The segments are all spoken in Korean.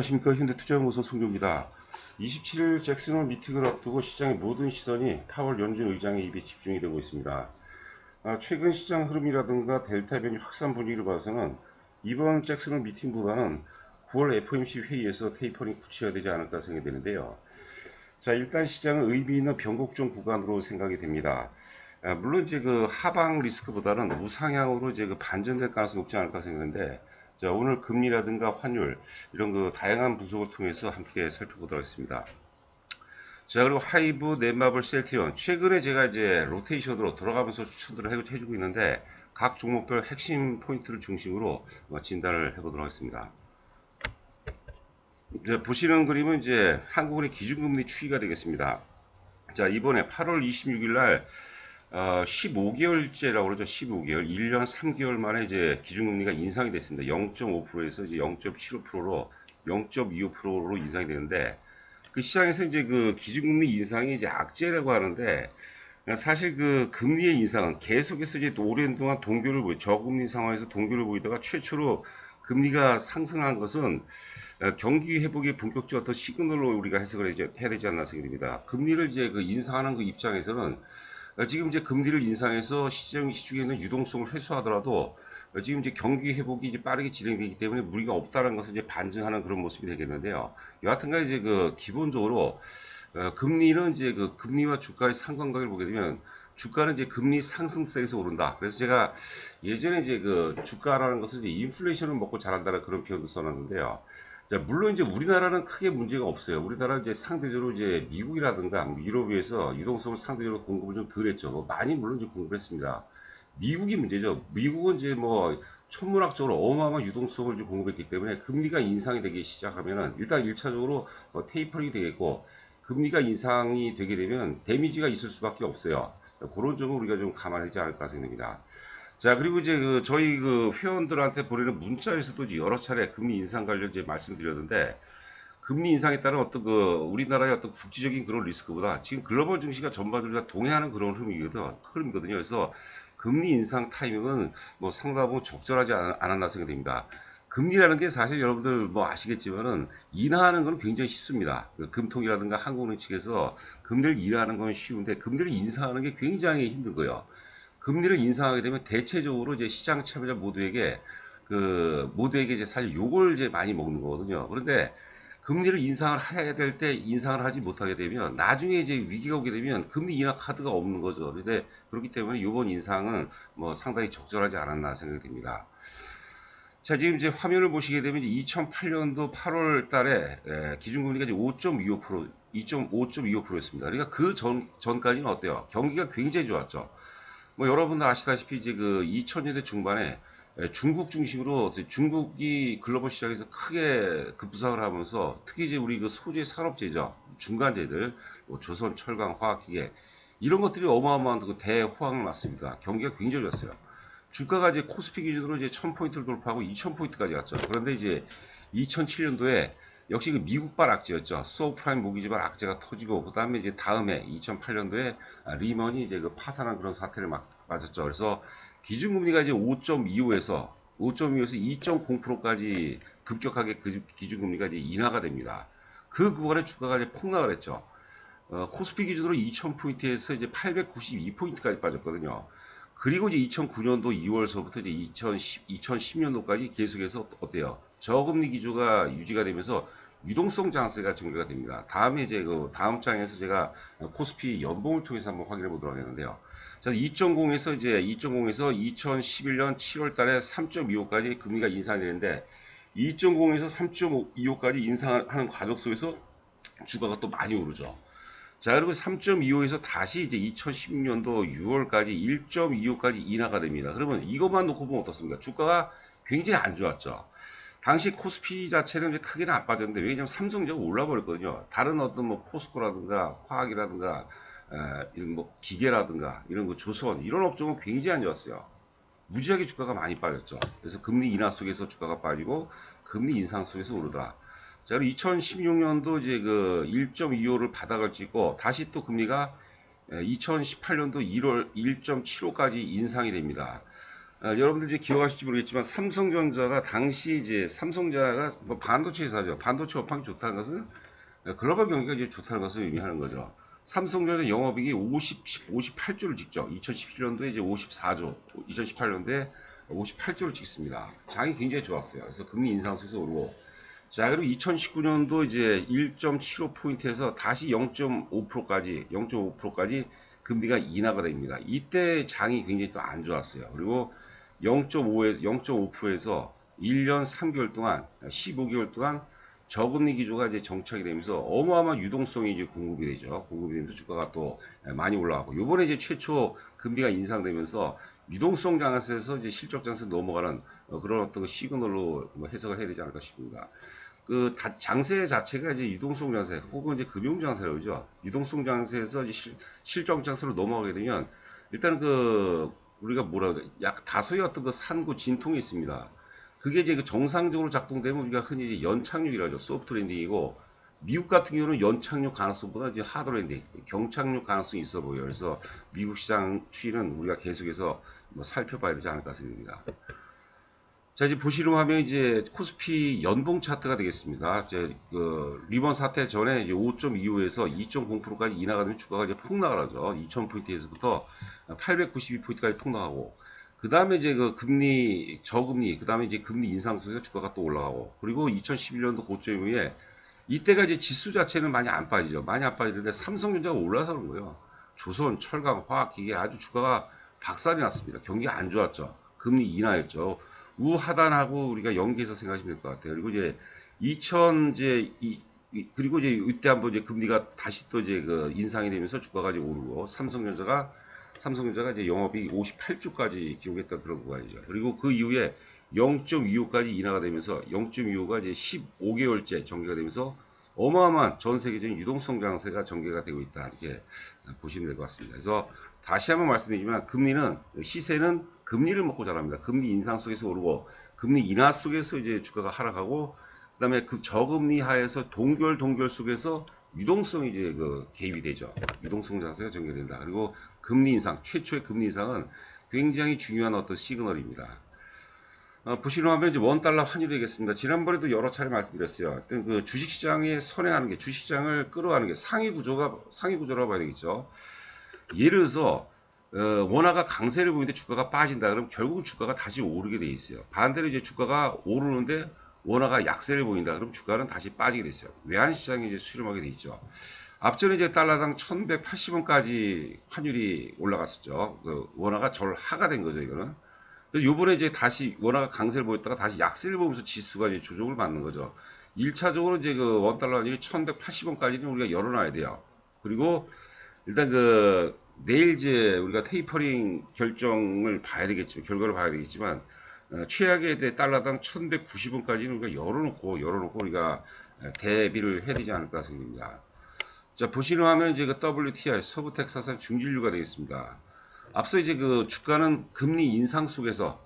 안녕하십니까. 현대투자연구소 송교입니다. 27일 잭슨홀 미팅을 앞두고 시장의 모든 시선이 파월 연준 의장의 입에 집중이 되고 있습니다. 최근 시장 흐름이라든가 델타 변이 확산 분위기를 봐서는 이번 잭슨홀 미팅보다는 9월 FOMC 회의에서 테이퍼링 구체화되지 않을까 생각이 되는데요. 자, 일단 시장은 의미 있는 변곡점 구간으로 생각이 됩니다. 물론 이제 그 하방 리스크보다는 우상향으로 이제 그 반전될 가능성이 높지 않을까 생각하는데, 자, 오늘 금리라든가 환율 이런 그 다양한 분석을 통해서 함께 살펴보도록 하겠습니다. 자, 그리고 하이브, 넷마블, 셀트리온 최근에 제가 이제 로테이션으로 돌아가면서 추천들을 해주고 있는데 각 종목별 핵심 포인트를 중심으로 진단을 해보도록 하겠습니다. 이제 보시는 그림은 이제 한국은행 기준금리 추이가 되겠습니다. 자, 이번에 8월 26일 날 15개월째라고 그러죠. 15개월, 1년 3개월 만에 이제 기준금리가 인상이 됐습니다. 0.5%에서 이제 0.75%로 0.25%로 인상이 되는데, 그 시장에서 이제 그 기준금리 인상이 이제 악재라고 하는데, 사실 그 금리의 인상은 계속해서 이제 오랜 동안 저금리 상황에서 동결을 보이다가 최초로 금리가 상승한 것은 경기 회복의 본격적 어떤 시그널로 우리가 해석을 해야 되지 않나 생각됩니다. 금리를 이제 그 인상하는 그 입장에서는 지금 이제 금리를 인상해서 시중에 있는 유동성을 회수하더라도 지금 이제 경기 회복이 이제 빠르게 진행되기 때문에 무리가 없다는 것을 이제 반증하는 그런 모습이 되겠는데요. 여하튼간 이제 그 기본적으로 금리는 이제 그 금리와 주가의 상관관계를 보게 되면 주가는 이제 금리 상승세에서 오른다. 그래서 제가 예전에 이제 그 주가라는 것을 이제 인플레이션을 먹고 자란다는 그런 표현도 써놨는데요. 자, 물론 이제 우리나라는 크게 문제가 없어요. 우리나라는 이제 상대적으로 이제 미국이라든가 유럽에서 유동성을 상대적으로 공급을 좀 덜 했죠. 많이 물론 이제 공급을 했습니다. 미국이 문제죠. 미국은 이제 뭐 천문학적으로 어마어마한 유동성을 좀 공급했기 때문에 금리가 인상이 되기 시작하면은 일단 1차적으로 테이퍼링이 되겠고, 금리가 인상이 되게 되면 데미지가 있을 수밖에 없어요. 그런 점을 우리가 좀 감안하지 않을까 생각합니다. 자, 그리고 이제 그 저희 그 회원들한테 보내는 문자에서도 이제 여러 차례 금리 인상 관련 이제 말씀드렸는데, 금리 인상에 따른 어떤 그 우리나라의 어떤 국지적인 그런 리스크보다 지금 글로벌 증시가 전반적으로 동해하는 그런 흐름이거든요. 그래서 금리 인상 타이밍은 뭐 상당히 적절하지 않았나 생각됩니다. 금리라는 게 사실 여러분들 뭐 아시겠지만은 인하하는 건 굉장히 쉽습니다. 그 금통이라든가 한국은행 측에서 금리를 인하하는 건 쉬운데 금리를 인상하는 게 굉장히 힘든 거예요. 금리를 인상하게 되면 대체적으로 이제 시장 참여자 모두에게 이제 사실 욕을 이제 많이 먹는 거거든요. 그런데 금리를 인상을 해야 될 때 인상을 하지 못하게 되면 나중에 이제 위기가 오게 되면 금리 인하 카드가 없는 거죠. 그런데 그렇기 때문에 이번 인상은 뭐 상당히 적절하지 않았나 생각이 듭니다. 자, 지금 이제 화면을 보시게 되면 2008년도 8월 달에 기준금리가 이제 2.25%였습니다. 그러니까 그 전까지는 어때요? 경기가 굉장히 좋았죠. 뭐 여러분들 아시다시피 이제 그 2000년대 중반에 중국 중심으로 중국이 글로벌 시장에서 크게 급부상을 하면서 특히 이제 우리 그 소재 산업재죠, 중간재들, 뭐 조선, 철강, 화학기계 이런 것들이 어마어마한 그 대호황을 맞습니다. 경기가 굉장히 좋았어요. 주가가 이제 코스피 기준으로 이제 1000포인트를 돌파하고 2000포인트까지 갔죠. 그런데 이제 2007년도에 역시 그 미국발 악재였죠. 서브프라임 모기지발 악재가 터지고, 그 다음에 이제 다음해 2008년도에 리먼이 이제 그 파산한 그런 사태를 맞았죠. 그래서 기준금리가 이제 5.25에서 2.0%까지 급격하게 그 기준금리가 이제 인하가 됩니다. 그 구간에 주가가 이제 폭락을 했죠. 코스피 기준으로 2000포인트에서 이제 892포인트까지 빠졌거든요. 그리고 이제 2009년도 2월서부터 이제 2010년도까지 계속해서 어때요? 저금리 기조가 유지가 되면서 유동성 장세가 증가가 됩니다. 다음에 이제 그 다음 장에서 제가 코스피 연봉을 통해서 한번 확인해 보도록 하겠는데요. 자, 2.0에서 2011년 7월 달에 3.25까지 금리가 인상이 되는데, 2.0에서 3.25까지 인상하는 과정 속에서 주가가 또 많이 오르죠. 자, 그리고 3.25에서 다시 이제 2016년도 6월까지 1.25까지 인하가 됩니다. 그러면 이것만 놓고 보면 어떻습니까? 주가가 굉장히 안 좋았죠. 당시 코스피 자체는 이제 크게는 안 빠졌는데, 왜냐면 삼성전자가 올라버렸거든요. 다른 어떤 뭐 포스코라든가 화학이라든가 이런 뭐 기계라든가 이런 거 조선 이런 업종은 굉장히 안 좋았어요. 무지하게 주가가 많이 빠졌죠. 그래서 금리 인하 속에서 주가가 빠지고 금리 인상 속에서 오르더라. 자, 2016년도 이제 그 1.25를 바닥을 찍고 다시 또 금리가 2018년도 1월 1.75까지 인상이 됩니다. 여러분들 이제 기억하실지 모르겠지만 삼성전자가 당시 이제 삼성전자가 뭐 반도체 회사죠. 반도체 업황이 좋다는 것은 글로벌 경기가 이제 좋다는 것을 의미하는 거죠. 삼성전자 영업이익이 58조를 찍죠. 2017년도에 이제 54조, 2018년도에 58조를 찍습니다. 장이 굉장히 좋았어요. 그래서 금리 인상 속에서 오르고, 자, 그리고 2019년도 이제 1.75포인트에서 다시 0.5%까지 금리가 인하가 됩니다. 이때 장이 굉장히 또 안 좋았어요. 그리고 0.5에서 1년 3개월 동안, 15개월 동안 저금리 기조가 이제 정착이 되면서 어마어마한 유동성이 이제 공급이 되죠. 공급이 되면서 주가가 또 많이 올라가고, 요번에 이제 최초 금리가 인상되면서 유동성 장세에서 이제 실적 장세 넘어가는 그런 어떤 시그널로 해석을 해야 되지 않을까 싶습니다. 그 장세 자체가 이제 유동성 장세 혹은 이제 금융 장세라고 그러죠. 유동성 장세에서 이제 실적 장세로 넘어가게 되면 일단 그 우리가 뭐라 그래, 약 다소의 어떤 그 산구 진통이 있습니다. 그게 이제 그 정상적으로 작동되면 우리가 흔히 이제 연착륙이라죠. 소프트 랜딩이고, 미국 같은 경우는 연착륙 가능성보다 이제 하드 랜딩, 경착륙 가능성이 있어 보여요. 그래서 미국 시장 추이는 우리가 계속해서 뭐 살펴봐야 되지 않을까 생각합니다. 자, 이제 보시는 화면 이제 코스피 연봉 차트가 되겠습니다. 이제 그 리번 사태 전에 이제 5.25에서 2.0%까지 인하가 되면 주가가 이제 폭락을 하죠. 2000포인트에서부터 892포인트까지 폭락하고, 그 다음에 이제 그 금리, 저금리, 그 다음에 이제 금리 인상 속에서 주가가 또 올라가고, 그리고 2011년도 고점 이후에 이때가 이제 지수 자체는 많이 안 빠지죠. 많이 안 빠지는데 삼성전자가 올라서 그런 거예요. 조선, 철강, 화학, 기계 아주 주가가 박살이 났습니다. 경기가 안 좋았죠. 금리 인하였죠. 우하단하고 우리가 연계해서 생각하시면 될 것 같아요. 그리고 이제 2000 이제 그리고 이제 이때 한번 이제 금리가 다시 또 이제 그 인상이 되면서 주가가 이제 오르고, 삼성전자가 이제 영업이 58조까지 기록했던 그런 구간이죠. 그리고 그 이후에 0.25까지 인하가 되면서 0.25가 이제 15개월째 전개가 되면서 어마어마한 전 세계적인 유동성 장세가 전개가 되고 있다, 이렇게 보시면 될 것 같습니다. 그래서 다시 한번 말씀드리지만 시세는 금리를 먹고 자랍니다. 금리 인상 속에서 오르고, 금리 인하 속에서 이제 주가가 하락하고, 그다음에 그 저금리 하에서 동결 속에서 유동성이 이제 그 개입이 되죠. 유동성 장세가 전개된다. 그리고 금리 인상, 최초의 금리 인상은 굉장히 중요한 어떤 시그널입니다. 보시는 화면 이제 원달러 환율이 되겠습니다. 지난번에도 여러 차례 말씀드렸어요. 그 주식시장에 선행하는 게, 주식시장을 끌어가는 게 상위 구조라고 봐야 되겠죠. 예를 들어서 원화가 강세를 보이는데 주가가 빠진다 그러면 결국 주가가 다시 오르게 돼 있어요. 반대로 이제 주가가 오르는데 원화가 약세를 보인다 그러면 주가는 다시 빠지게 돼 있어요. 외환시장이 이제 수렴하게 돼 있죠. 앞전에 이제 달러당 1180원까지 환율이 올라갔었죠. 그 원화가 절하가 된 거죠, 이거는. 요번에 이제 다시 원화가 강세를 보였다가 다시 약세를 보면서 지수가 이제 조정을 받는 거죠. 1차적으로 이제 그 원달러 환율이 1180원까지는 우리가 열어놔야 돼요. 그리고 일단 그 내일 이제 우리가 테이퍼링 결정을 봐야 되겠지만, 결과를 봐야 되겠지만, 최악의 달러당 1190원까지는 우리가 열어놓고 우리가 대비를 해야 되지 않을까 생각합니다. 자, 보시는 화면 이제 그 WTI 서부텍사스 중진류가 되겠습니다. 앞서 이제 그 주가는 금리 인상 속에서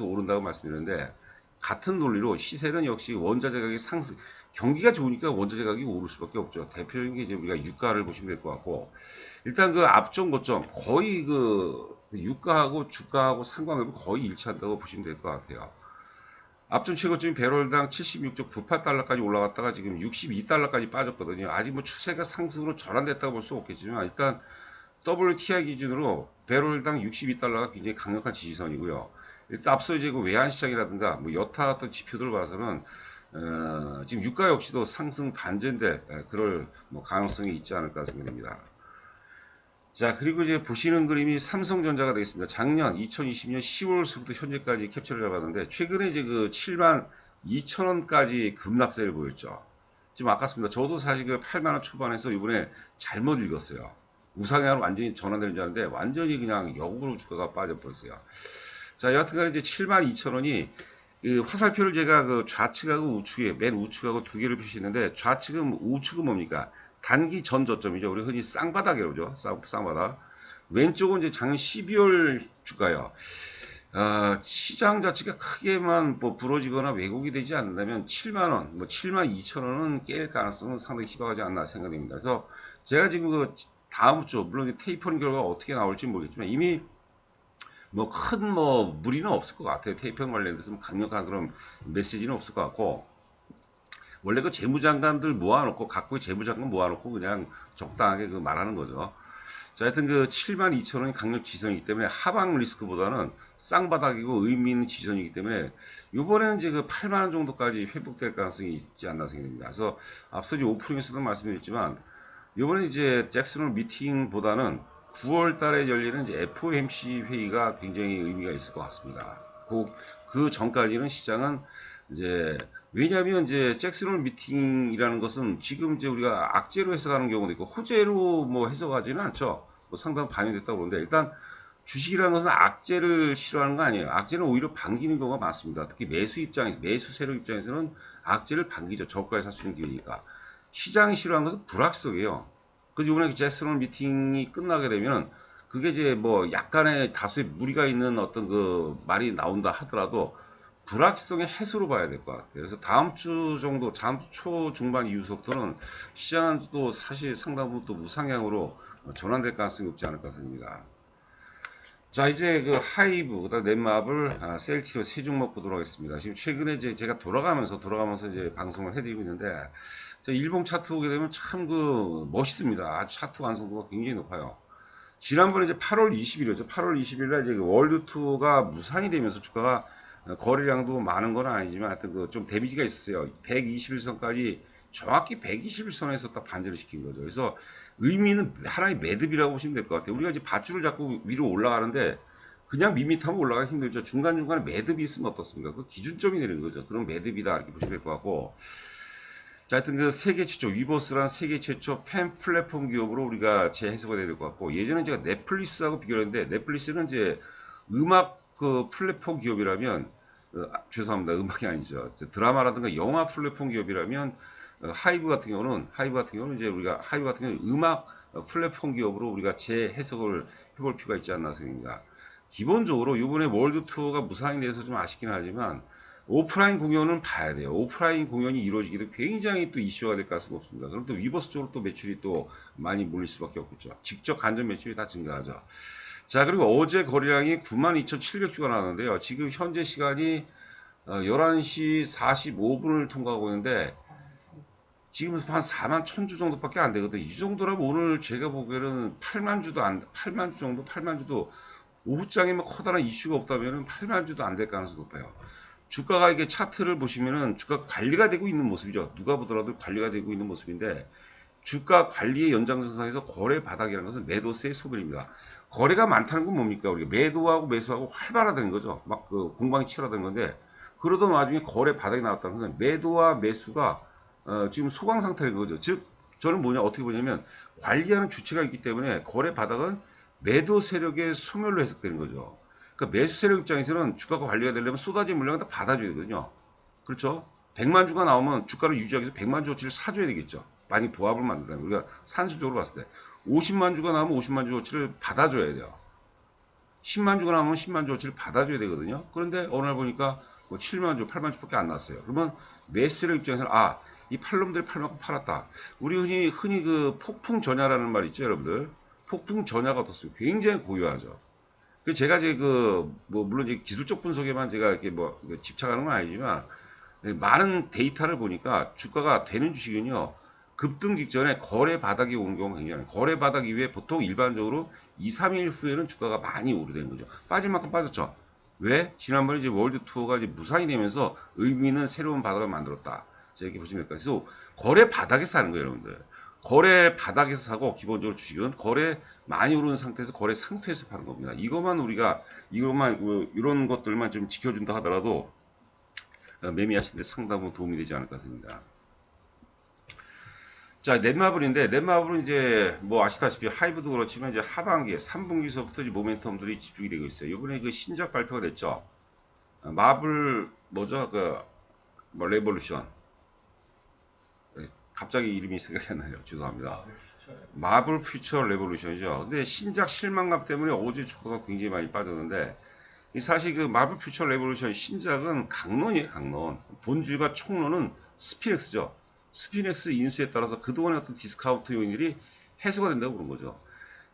오른다고 말씀드렸는데, 같은 논리로 시세는 역시 원자재 가격이 상승, 경기가 좋으니까 원자재 가격이 오를 수밖에 없죠. 대표적인 게 이제 우리가 유가를 보시면 될 것 같고, 일단 그 앞전 고점 거의 그 유가하고 주가하고 상관없이 거의 일치한다고 보시면 될 것 같아요. 앞전 최고점이 배럴당 76.98달러까지 올라갔다가 지금 62달러까지 빠졌거든요. 아직 뭐 추세가 상승으로 전환됐다고 볼 수 없겠지만, 일단 WTI 기준으로 배럴당 62달러가 굉장히 강력한 지지선이고요. 일단 앞서 이제 그 외환시장이라든가 뭐 여타 어떤 지표들 봐서는 지금 유가 역시도 상승 반전인데 그럴 뭐 가능성이 있지 않을까 생각됩니다. 자, 그리고 이제 보시는 그림이 삼성전자가 되겠습니다. 작년 2020년 10월부터 현재까지 캡처를 잡았는데, 최근에 이제 그 7만 2천원까지 급락세를 보였죠. 지금 아깝습니다. 저도 사실 그 8만원 초반에서 이번에 잘못 읽었어요. 우상향으로 완전히 전환되는 줄 알았는데 완전히 그냥 역으로 주가가 빠져버렸어요. 자, 여하튼간에 이제 7만 2천원이 그 화살표를 제가 그 좌측하고 우측에, 맨 우측하고 두 개를 표시했는데, 우측은 뭡니까? 단기 전 저점이죠. 우리 흔히 쌍바닥이라고 그러죠. 쌍바닥. 왼쪽은 이제 작년 12월 주가요. 시장 자체가 크게만 뭐 부러지거나 왜곡이 되지 않는다면 7만원, 뭐 7만 2천원은 깰 가능성은 상당히 희박하지 않나 생각됩니다. 그래서 제가 지금 그 다음 주, 물론 테이퍼링 결과가 어떻게 나올지 모르겠지만, 이미 뭐 큰 뭐 무리는 없을 것 같아요. 테이핑 관련돼서 뭐 강력한 그런 메시지는 없을 것 같고, 원래 그 재무장관들 모아놓고 각국의 재무장관 모아놓고 그냥 적당하게 그 말하는 거죠. 자, 하여튼 그 72,000원이 강력 지선이기 때문에 하방 리스크보다는 쌍바닥이고 의미 있는 지선이기 때문에 이번에는 이제 그 8만원 정도까지 회복될 가능성이 있지 않나 생각됩니다. 그래서 앞서 이제 오프닝에서도 말씀드렸지만 이번에 이제 잭슨홀 미팅보다는 9월 달에 열리는 이제 FOMC 회의가 굉장히 의미가 있을 것 같습니다. 그 전까지는 시장은 이제 왜냐하면 이제 잭슨홀 미팅이라는 것은 지금 이제 우리가 악재로 해석하는 경우도 있고 호재로 뭐 해석하지는 않죠. 뭐 상당 반영됐다고 보는데 일단 주식이라는 것은 악재를 싫어하는 거 아니에요. 악재는 오히려 반기는 경우가 많습니다. 특히 매수 세력 입장에서는 악재를 반기죠. 저가에 살 수 있는 기회니까. 시장이 싫어하는 것은 불확실성이에요. 그래서 이번에 잭슨홀 미팅이 끝나게 되면 그게 이제 뭐 약간의 다수의 무리가 있는 어떤 그 말이 나온다 하더라도 불확실성의 해소로 봐야 될 것 같아요. 그래서 다음 주 정도, 다음 주 초중반 이후부터는 시장은 또 사실 상당 부분 또 무상향으로 전환될 가능성이 없지 않을까 생각합니다. 자, 이제 그 하이브, 그다음 넷마블, 셀티오 세 종목 보도록 하겠습니다. 지금 최근에 이제 제가 돌아가면서 이제 방송을 해드리고 있는데, 일봉 차트 보게 되면 참 그 멋있습니다. 아주 차트 완성도가 굉장히 높아요. 지난번에 이제 8월 20일이었죠. 8월 20일날 이제 그 월드 투어가 무산이 되면서 주가가 거래량도 많은 건 아니지만 하여튼 그 좀 데미지가 있었어요. 121선까지 정확히 121선에서 딱 반전을 시킨 거죠. 그래서 의미는 하나의 매듭이라고 보시면 될 것 같아요. 우리가 이제 밧줄을 잡고 위로 올라가는데 그냥 밋밋하면 올라가기 힘들죠. 중간중간에 매듭이 있으면 어떻습니까? 그 기준점이 되는 거죠. 그런 매듭이다 이렇게 보시면 될 것 같고, 자, 하여튼 그 세계 최초 위버스란 세계 최초 팬 플랫폼 기업으로 우리가 재해석가 돼야 될 것 같고, 예전에 제가 넷플릭스하고 비교했는데 넷플릭스는 이제 음악 그 플랫폼 기업이라면 죄송합니다. 음악이 아니죠. 드라마라든가 영화 플랫폼 기업이라면 하이브 같은 경우는 이제 우리가 하이브 같은 경우는 음악 플랫폼 기업으로 우리가 재해석을 해볼 필요가 있지 않나 생각합니다. 기본적으로 이번에 월드 투어가 무산이 돼서 좀 아쉽긴 하지만 오프라인 공연은 봐야 돼요. 오프라인 공연이 이루어지기도 굉장히 또 이슈가 될 가능성이 없습니다. 그럼 또 위버스 쪽으로 또 매출이 또 많이 몰릴 수밖에 없겠죠. 직접 간접 매출이 다 증가하죠. 자, 그리고 어제 거래량이 92,700주가 나왔는데요. 지금 현재 시간이 11시 45분을 통과하고 있는데 지금 한 4만 1000주 정도밖에 안 되거든요. 이 정도라면 오늘 제가 보기에는 8만 주 정도, 8만 주도 오후장에 뭐 커다란 이슈가 없다면 8만 주도 안 될 가능성이 높아요. 주가가 이게 차트를 보시면은 주가 관리가 되고 있는 모습이죠. 누가 보더라도 관리가 되고 있는 모습인데 주가 관리의 연장선상에서 거래 바닥이라는 것은 매도세의 소멸입니다. 거래가 많다는 건 뭡니까? 우리가 매도하고 매수하고 활발하다는 거죠. 막 그 공방이 치열하다는 건데 그러던 와중에 거래 바닥이 나왔다는 것은 매도와 매수가 지금 소강 상태인 거죠. 즉 저는 어떻게 보냐면 관리하는 주체가 있기 때문에 거래 바닥은 매도 세력의 소멸로 해석되는 거죠. 그러니까 매수 세력 입장에서는 주가가 관리가 되려면 쏟아진 물량을 다 받아줘야 되거든요. 그렇죠? 100만 주가 나오면 주가를 유지하기 위해서 100만 주어치를 사줘야 되겠죠. 만약 보합을 만든다면 우리가 산술적으로 봤을 때 50만 주가 나오면 50만 주어치를 받아줘야 돼요. 10만 주가 나오면 10만 주어치를 받아줘야 되거든요. 그런데 어느 날 보니까 뭐 7만 주, 8만 주밖에 안 났어요. 그러면 매수 세력 입장에서는 이 팔놈들이 팔만큼 팔았다. 우리 흔히 그 폭풍 전야라는 말 있죠, 여러분들. 폭풍 전야가 어떻습니까? 굉장히 고유하죠. 제가 이제 물론 이제 기술적 분석에만 제가 이렇게 집착하는 건 아니지만, 많은 데이터를 보니까 주가가 되는 주식은요, 급등 직전에 거래 바닥이 오는 경우가 굉장히 많아요. 거래 바닥 이후에 보통 일반적으로 2, 3일 후에는 주가가 많이 오르는 거죠. 빠질 만큼 빠졌죠. 왜? 지난번에 이제 월드 투어가 이제 무산이 되면서 의미 있는 새로운 바닥을 만들었다. 이렇게 보시면 될까요? 그래서 거래 바닥에서 사는 거예요, 여러분들. 거래 바닥에서 사고 기본적으로 주식은 거래 많이 오르는 상태에서 거래 상태에서 파는 겁니다. 이런 것들만 좀 지켜준다 하더라도 매매하시는데 상당히 도움이 되지 않을까 생각합니다. 자, 넷마블은 이제 아시다시피 하이브도 그렇지만 이제 하반기에 3분기서부터 이제 모멘텀들이 집중이 되고 있어요. 이번에 그 신작 발표가 됐죠. 마블 레볼루션. 갑자기 이름이 생각이 안 나요. 죄송합니다. 마블 퓨처 레볼루션이죠. 근데 신작 실망감 때문에 어제 주가가 굉장히 많이 빠졌는데 사실 그 마블 퓨처 레볼루션 신작은 강론이에요, 강론. 본질과 총론은 스피넥스죠. 스피넥스 인수에 따라서 그동안의 어떤 디스카운트 요인들이 해소가 된다고 그런 거죠.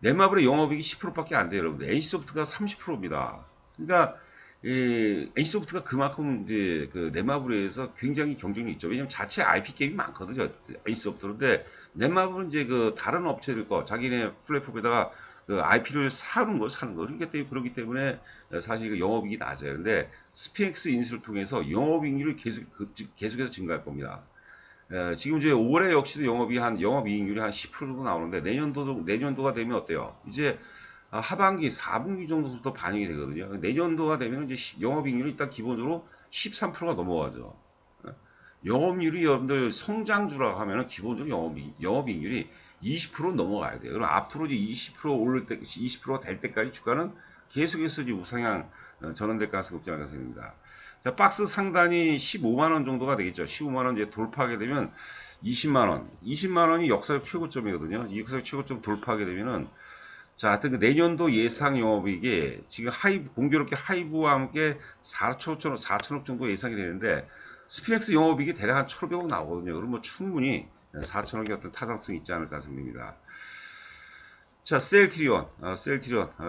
넷마블의 영업이익이 10%밖에 안 돼요, 여러분들. NC소프트가 30%입니다. 그러니까 NC소프트가 그만큼 이제 그 넷마블에서 굉장히 경쟁력이 있죠. 왜냐면 자체 IP 게임이 많거든요, NC소프트는. 근데 넷마블은 이제 그 다른 업체들 거 자기네 플랫폼에다가 그 IP를 사는 거. 그렇기 때문에 사실 그 영업이익이 낮아요. 근데 스피엑스 인수를 통해서 영업이익률이 계속해서 증가할 겁니다. 지금 이제 올해 역시도 영업이익률이 한 10% 정도 나오는데 내년도가 되면 어때요? 이제 하반기 4분기 정도부터 반영이 되거든요. 내년도가 되면 이제 영업이익률이 일단 기본적으로 13%가 넘어가죠. 영업률이 여러분들 성장주라고 하면은 기본적으로 영업이익률이 20% 넘어가야 돼요. 그럼 앞으로 이제 20% 오를 때, 20%가 될 때까지 주가는 계속해서 이제 우상향 전환될 가능성이 높지 않을까 생각합니다. 자, 박스 상단이 15만원 정도가 되겠죠. 15만원 이제 돌파하게 되면 20만원. 20만원이 역사적 최고점이거든요. 이 역사적 최고점 돌파하게 되면은, 자, 하여튼 그 내년도 예상 영업이익이 지금 공교롭게 하이브와 함께 4천억 정도 예상이 되는데, 스피넥스 영업이익이 대략 한 1,500억 나오거든요. 그럼 뭐 충분히 4천억의 어떤 타당성이 있지 않을까 생각됩니다. 자, 셀트리온.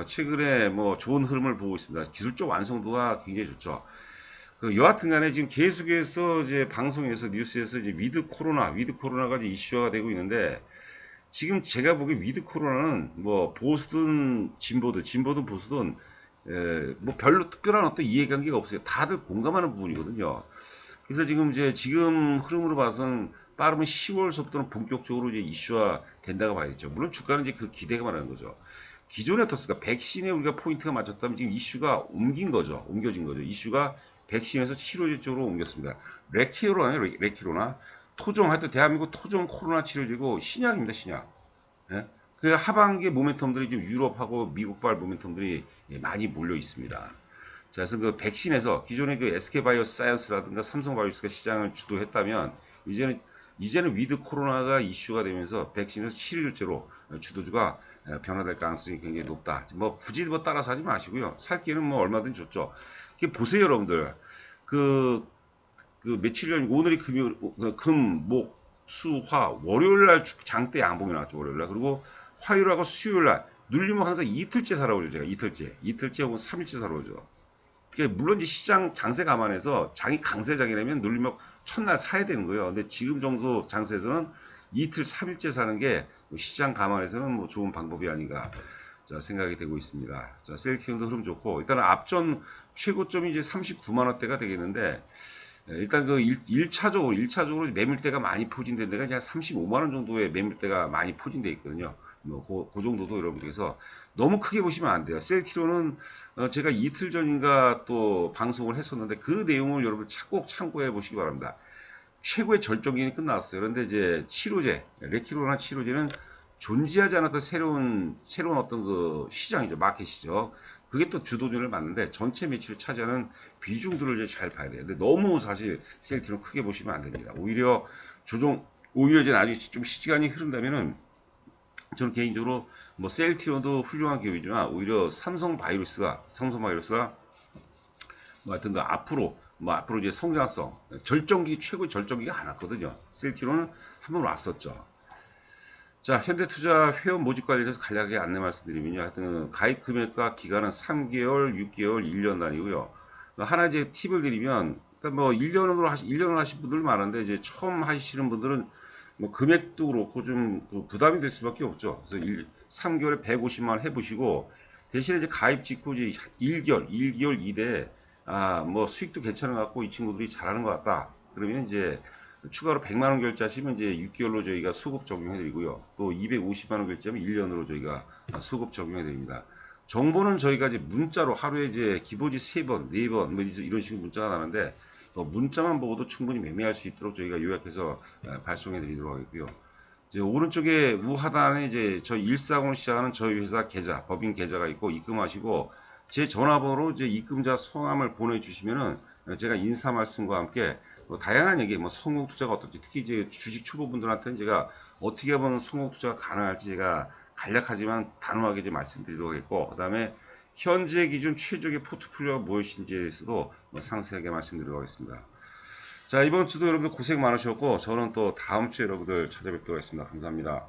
최근에 뭐 좋은 흐름을 보고 있습니다. 기술적 완성도가 굉장히 좋죠. 여하튼 간에 지금 계속해서 이제 방송에서, 뉴스에서 이제 위드 코로나가 이제 이슈화가 되고 있는데, 지금 제가 보기에 위드 코로나는 뭐 보수든 진보든 보수든, 뭐 별로 특별한 어떤 이해관계가 없어요. 다들 공감하는 부분이거든요. 그래서 지금 흐름으로 봐서는 빠르면 10월서부터는 본격적으로 이제 이슈화 된다고 봐야겠죠. 물론 주가는 이제 그 기대가 말하는 거죠. 기존에 어떻습니까? 백신에 우리가 포인트가 맞췄다면 지금 이슈가 옮겨진 거죠. 이슈가 백신에서 치료제 쪽으로 옮겼습니다. 레키로나 토종, 하여튼 대한민국 토종 코로나 치료제고 신약입니다, 신약. 예? 그 하반기 모멘텀들이 지금 유럽하고 미국발 모멘텀들이 많이 몰려 있습니다. 자, 그래서 그 백신에서 기존의 그 SK바이오사이언스라든가 삼성바이오스가 시장을 주도했다면, 이제는 위드 코로나가 이슈가 되면서 백신에서 치료제로 주도주가 변화될 가능성이 굉장히 높다. 뭐 굳이 뭐 따라서 하지 마시고요. 살 기회는 뭐 얼마든지 좋죠. 보세요, 여러분들. 그 며칠 전, 오늘이 금, 목, 수, 화, 월요일날 장대 양봉이 나왔죠, 월요일날. 그리고 화요일하고 수요일날 눌리면 항상 이틀째 살아오죠, 제가. 이틀째 혹은 3일째 살아오죠. 물론 이제 시장 장세 감안해서 장이 강세장이라면 눌리면 첫날 사야 되는 거예요. 근데 지금 정도 장세에서는 이틀, 3일째 사는 게 시장 감안해서는 뭐 좋은 방법이 아닌가, 자, 생각이 되고 있습니다. 자, 셀트리온도 흐름 좋고, 일단 앞전 최고점이 이제 39만원대가 되겠는데, 일단 그 1차적으로 매물대가 많이 포진된 데가 그냥 35만원 정도의 매물대가 많이 포진되어 있거든요. 뭐, 그 정도도 여러분들께서 너무 크게 보시면 안 돼요. 셀트리온은 제가 이틀 전인가 또 방송을 했었는데, 그 내용을 여러분 꼭 참고해 보시기 바랍니다. 최고의 절정기는 끝났어요. 그런데 이제 레키로나 치료제는 존재하지 않았던 새로운 어떤 그 시장이죠. 마켓이죠. 그게 또 주도권을 맞는데 전체 매출을 차지하는 비중들을 이제 잘 봐야 돼요. 근데 너무 사실 셀트리온 크게 보시면 안 됩니다. 오히려 이제 나중에 좀 시간이 흐른다면은, 저는 개인적으로 뭐 셀트리온도 훌륭한 기업이지만 오히려 삼성바이오로스가 뭐 하여튼 앞으로 이제 성장성 최고의 절정기가 안 왔거든요. 셀트리온은 한번 왔었죠. 자, 현대투자 회원 모집 관리에서 간략하게 안내 말씀드리면요. 하여튼 가입 금액과 기간은 3개월, 6개월, 1년 단위고요. 하나 이제 팁을 드리면, 일단 뭐 1년으로 하신 분들 많은데, 이제 처음 하시는 분들은 뭐 금액도 그렇고 좀 부담이 될 수밖에 없죠. 그래서 3개월에 150만 원 해보시고, 대신에 이제 가입 직후 이제 1개월 이내에 뭐 수익도 괜찮은 것 같고 이 친구들이 잘하는 것 같다. 그러면 이제 추가로 100만 원 결제하시면 이제 6개월로 저희가 소급 적용해 드리고요. 또 250만 원 결제하면 1년으로 저희가 소급 적용해 드립니다. 정보는 저희가 이제 문자로 하루에 이제 기본이 3번, 4번 뭐 이런 식으로 문자가 나는데, 문자만 보고도 충분히 매매할 수 있도록 저희가 요약해서 발송해 드리도록 하겠고요. 이제 오른쪽에 우하단에 이제 저희 140을 시작하는 저희 회사 계좌, 법인 계좌가 있고 입금하시고, 제 전화번호로 이제 입금자 성함을 보내주시면은 제가 인사 말씀과 함께 뭐 다양한 얘기, 뭐 성공 투자가 어떨지, 특히 이제 주식 초보분들한테는 제가 어떻게 하면 성공 투자가 가능할지 제가 간략하지만 단호하게 이제 말씀드리도록 하겠고, 그 다음에 현재 기준 최적의 포트폴리오가 무엇인지에 대해서도 뭐 상세하게 말씀드리도록 하겠습니다. 자, 이번 주도 여러분들 고생 많으셨고, 저는 또 다음 주에 여러분들 찾아뵙도록 하겠습니다. 감사합니다.